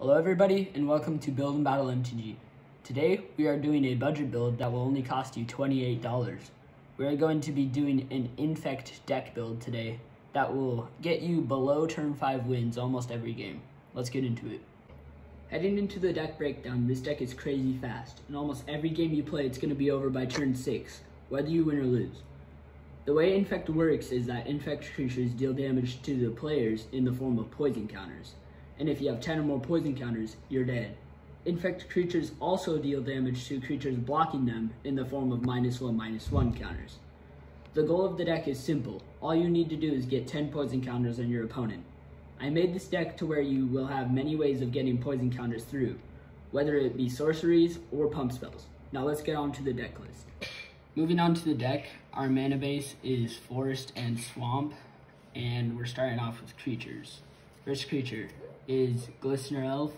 Hello everybody and welcome to Build and Battle MTG. Today we are doing a budget build that will only cost you $28. We are going to be doing an Infect deck build today that will get you below turn 5 wins almost every game. Let's get into it. Heading into the deck breakdown, this deck is crazy fast, and almost every game you play it's going to be over by turn 6, whether you win or lose. The way Infect works is that Infect creatures deal damage to the players in the form of poison counters. And if you have 10 or more poison counters, you're dead. Infect creatures also deal damage to creatures blocking them in the form of -1/-1 counters. The goal of the deck is simple. All you need to do is get 10 poison counters on your opponent. I made this deck to where you will have many ways of getting poison counters through, whether it be sorceries or pump spells. Now let's get on to the deck list. Moving on to the deck, our mana base is Forest and Swamp, and we're starting off with creatures. First creature is Glistener Elf.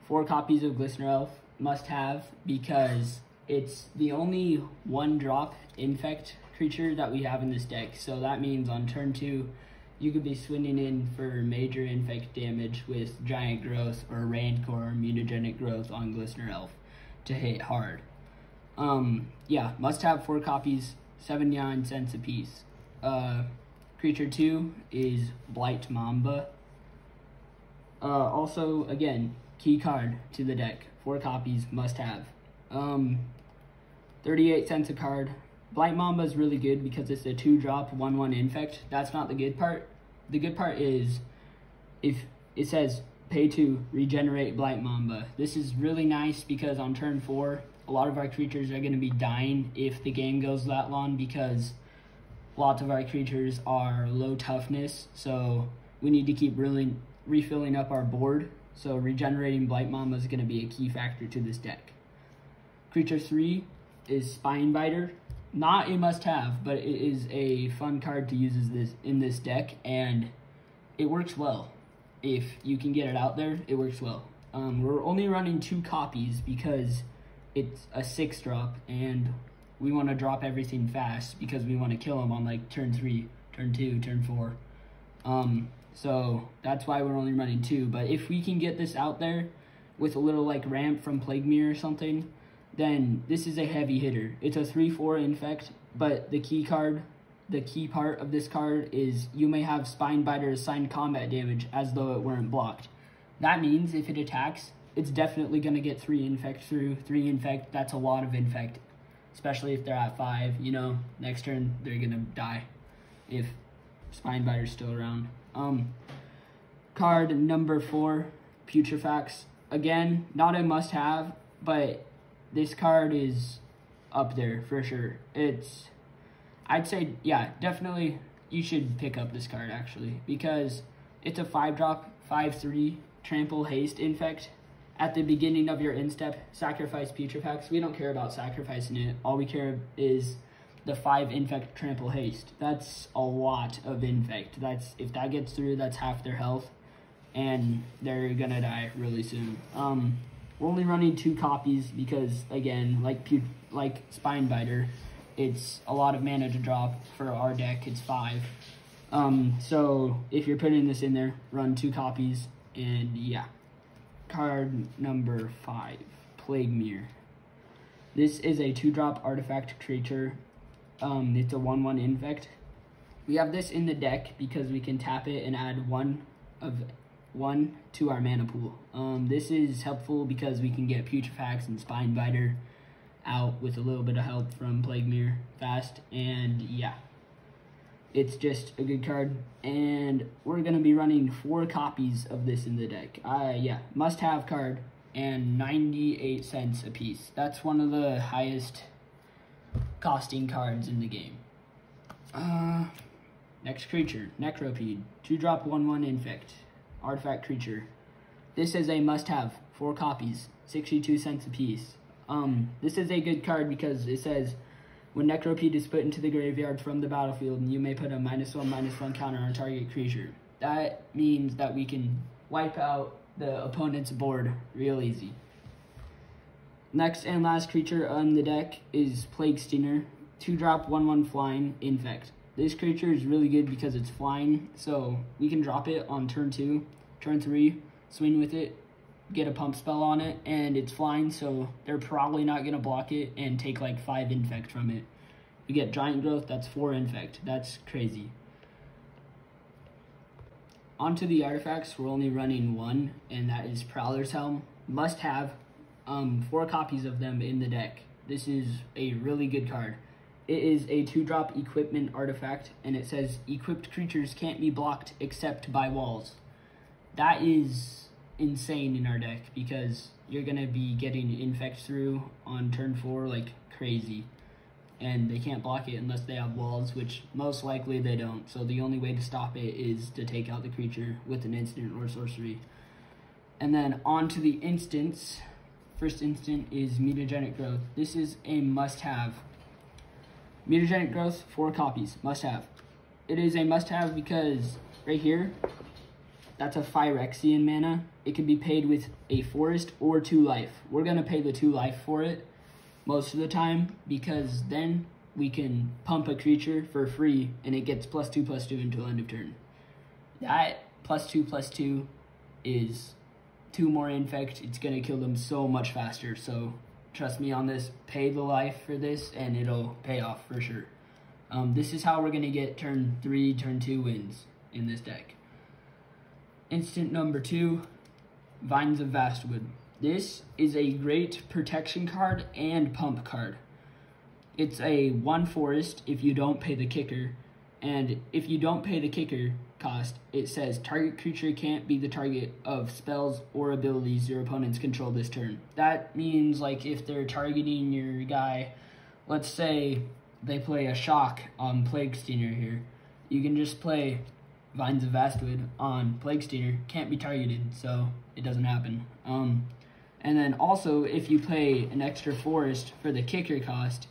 4 copies of Glistener Elf, must have, because it's the only 1-drop Infect creature that we have in this deck. So that means on turn 2, you could be swinging in for major Infect damage with Giant Growth or Rancor or Mutagenic Growth on Glistener Elf to hit hard. Yeah, must have 4 copies, 79 cents a piece. Creature 2 is Blight Mamba. Also, again, key card to the deck. 4 copies, must have. 38 cents a card. Blight Mamba is really good because it's a 2-drop, 1/1 Infect. That's not the good part. The good part is if it says pay 2, regenerate Blight Mamba. This is really nice because on turn 4, a lot of our creatures are going to be dying if the game goes that long because lots of our creatures are low toughness, so we need to keep refilling up our board. So regenerating Blight Mamba is going to be a key factor to this deck. Creature 3 is Spinebiter. Not a must-have, but it is a fun card to use in this deck, and it works well. If you can get it out there, it works well. We're only running 2 copies because it's a 6-drop, and we want to drop everything fast because we want to kill them on like turn 3, turn 2, turn 4. So that's why we're only running 2. But if we can get this out there with a little like ramp from Plague Mirror or something, then this is a heavy hitter. It's a 3/4 Infect, but the key part of this card is you may have Spinebiter assign combat damage as though it weren't blocked. That means if it attacks, it's definitely going to get 3 Infect through. 3 Infect, that's a lot of Infect, especially if they're at 5, you know, next turn they're going to die if Spinebiter's still around. Card number 4, Putrefax. Again, not a must-have, but this card is up there for sure. I'd say, yeah, definitely you should pick up this card actually because it's a 5-drop, 5/3 trample haste Infect. At the beginning of your instep, sacrifice Putrefax. We don't care about sacrificing it. All we care is the 5 Infect trample haste. That's a lot of Infect. If that gets through, that's half their health, and they're gonna die really soon. We're only running 2 copies because, again, like Spinebiter, it's a lot of mana to drop. For our deck, it's 5. So if you're putting this in there, run 2 copies, and yeah. Card number 5, Plague Mirror. This is a 2-drop artifact creature. It's a 1/1 Infect. We have this in the deck because we can tap it and add 1 to our mana pool. This is helpful because we can get Putrefax and Spinebiter out with a little bit of help from Plague Mirror fast, and yeah. It's just a good card, and we're going to be running 4 copies of this in the deck. Yeah, must-have card, and 98 cents a piece. That's one of the highest costing cards in the game. Next creature, Necropede. 2-drop, 1/1 Infect. Artifact creature. This is a must-have. 4 copies, 62 cents a piece. This is a good card because it says, when Necropede is put into the graveyard from the battlefield, you may put a -1/-1 counter on target creature. That means that we can wipe out the opponent's board real easy. Next and last creature on the deck is Plague Stinger. 2-drop, 1/1 flying Infect. This creature is really good because it's flying, so we can drop it on turn 2, turn 3, swing with it, get a pump spell on it, and it's flying, so they're probably not going to block it and take like 5 Infect from it. We get Giant Growth, that's 4 Infect. That's crazy. Onto the artifacts, we're only running 1, and that is Prowler's Helm. Must have 4 copies of them in the deck. This is a really good card. It is a 2-drop equipment artifact, and it says equipped creatures can't be blocked except by walls. That is insane in our deck because you're going to be getting Infect through on turn 4 like crazy. And they can't block it unless they have walls, which most likely they don't. So the only way to stop it is to take out the creature with an instant or sorcery. And then on to the instants. First instant is Mutagenic Growth. This is a must-have. Mutagenic Growth, 4 copies, must-have. It is a must-have because right here, that's a Phyrexian mana. It can be paid with a forest or 2 life. We're going to pay the 2 life for it most of the time because then we can pump a creature for free and it gets +2/+2 until end of turn. That +2/+2 is 2 more Infect. It's going to kill them so much faster. So trust me on this. Pay the life for this and it'll pay off for sure. This is how we're going to get turn 3, turn 2 wins in this deck. Instant number 2, Vines of Vastwood. This is a great protection card and pump card. It's a 1 forest if you don't pay the kicker, and if you don't pay the kicker cost, it says target creature can't be the target of spells or abilities your opponents control this turn. That means like if they're targeting your guy, let's say they play a shock on Plague Stinger here, you can just play Vines of Vastwood on Plague Stinger, can't be targeted, so it doesn't happen. And then also, if you play an extra forest for the kicker cost,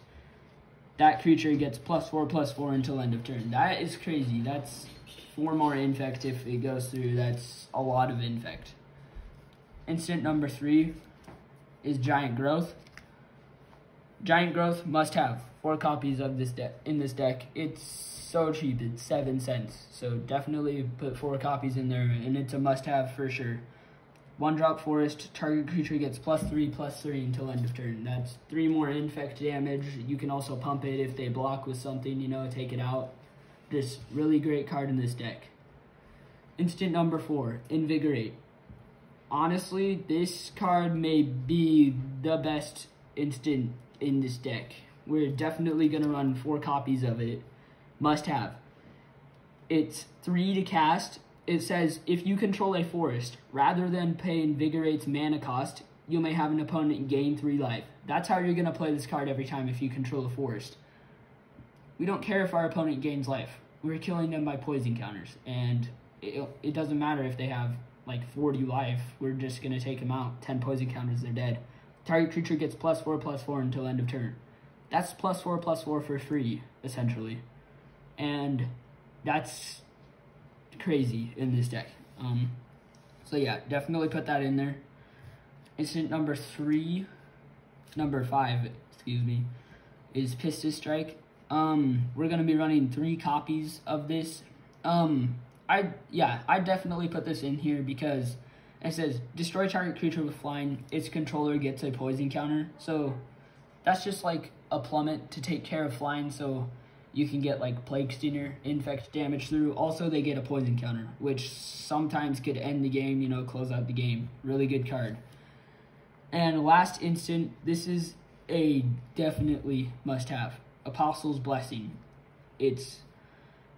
that creature gets +4/+4 until end of turn. That is crazy. That's 4 more Infect if it goes through. That's a lot of Infect. Instant number 3 is Giant Growth. Giant Growth must have 4 copies of this deck in this deck. It's so cheap. It's 7 cents. So definitely put 4 copies in there, and it's a must-have for sure. 1-drop forest, target creature gets +3/+3 until end of turn. That's 3 more Infect damage. You can also pump it if they block with something, you know, take it out. Just really great card in this deck. Instant number 4, Invigorate. Honestly, this card may be the best instant in this deck. We're definitely going to run 4 copies of it. Must have. It's 3 to cast. It says, if you control a forest, rather than pay Invigorate's mana cost, you may have an opponent gain 3 life. That's how you're going to play this card every time if you control a forest. We don't care if our opponent gains life. We're killing them by poison counters. And it doesn't matter if they have like 40 life. We're just going to take them out. 10 poison counters, they're dead. Target creature gets +4/+4 until end of turn. That's +4/+4 for free, essentially. And that's crazy in this deck. So yeah, definitely put that in there. Instant number 5, excuse me, is Pistis Strike. We're gonna be running 3 copies of this. I definitely put this in here because it says destroy target creature with flying. Its controller gets a poison counter. So that's just like a plummet to take care of flying. So you can get like Plague Stinger, Infect damage through. Also, they get a poison counter, which sometimes could end the game, you know, close out the game. Really good card. And last instant, this is a definitely must-have. Apostle's Blessing. It's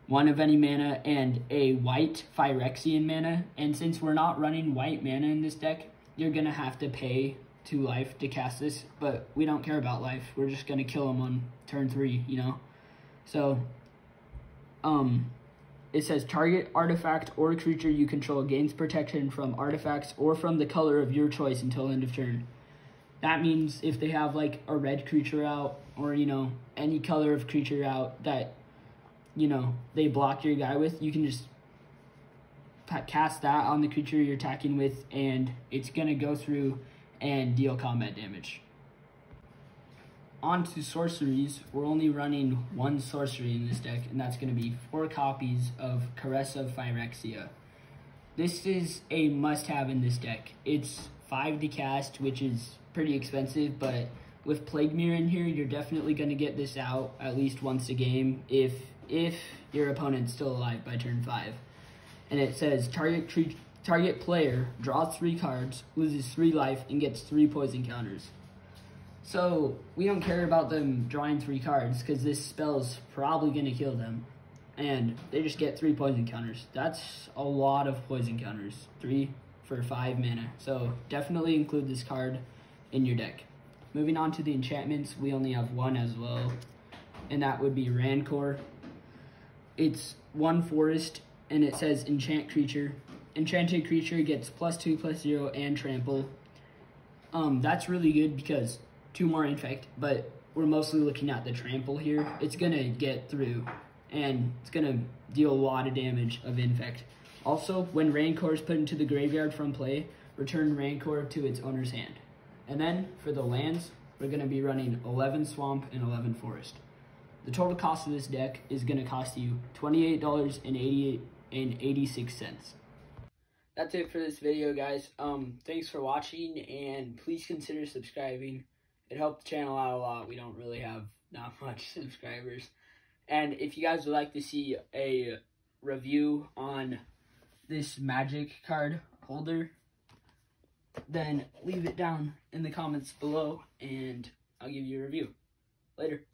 1 of any mana and a white Phyrexian mana. And since we're not running white mana in this deck, you're going to have to pay 2 life to cast this. But we don't care about life. We're just going to kill them on turn 3, you know. So, it says target artifact or creature you control gains protection from artifacts or from the color of your choice until end of turn. That means if they have like a red creature out or, you know, any color of creature out that, you know, they block your guy with, you can just cast that on the creature you're attacking with and it's going to go through and deal combat damage. On to sorceries, we're only running 1 sorcery in this deck, and that's going to be 4 copies of Caress of Phyrexia. This is a must-have in this deck. It's 5 to cast, which is pretty expensive, but with Plague Mirror in here, you're definitely going to get this out at least once a game if your opponent's still alive by turn 5. And it says target player draws 3 cards, loses 3 life, and gets 3 poison counters. So we don't care about them drawing 3 cards because this spell's probably going to kill them. And they just get 3 poison counters. That's a lot of poison counters. 3 for 5 mana. So definitely include this card in your deck. Moving on to the enchantments, we only have 1 as well. And that would be Rancor. It's 1 forest, and it says enchant creature. Enchanted creature gets +2/+0 and trample. That's really good because 2 more infect, but we're mostly looking at the trample here. It's gonna get through, and it's gonna deal a lot of damage of infect. Also, when Rancor is put into the graveyard from play, return Rancor to its owner's hand. And then for the lands, we're gonna be running 11 swamp and 11 forest. The total cost of this deck is gonna cost you $28.86. That's it for this video, guys. Thanks for watching, and please consider subscribing. It helped the channel out a lot. We don't really have not much subscribers. And if you guys would like to see a review on this magic card holder, then leave it down in the comments below, and I'll give you a review. Later.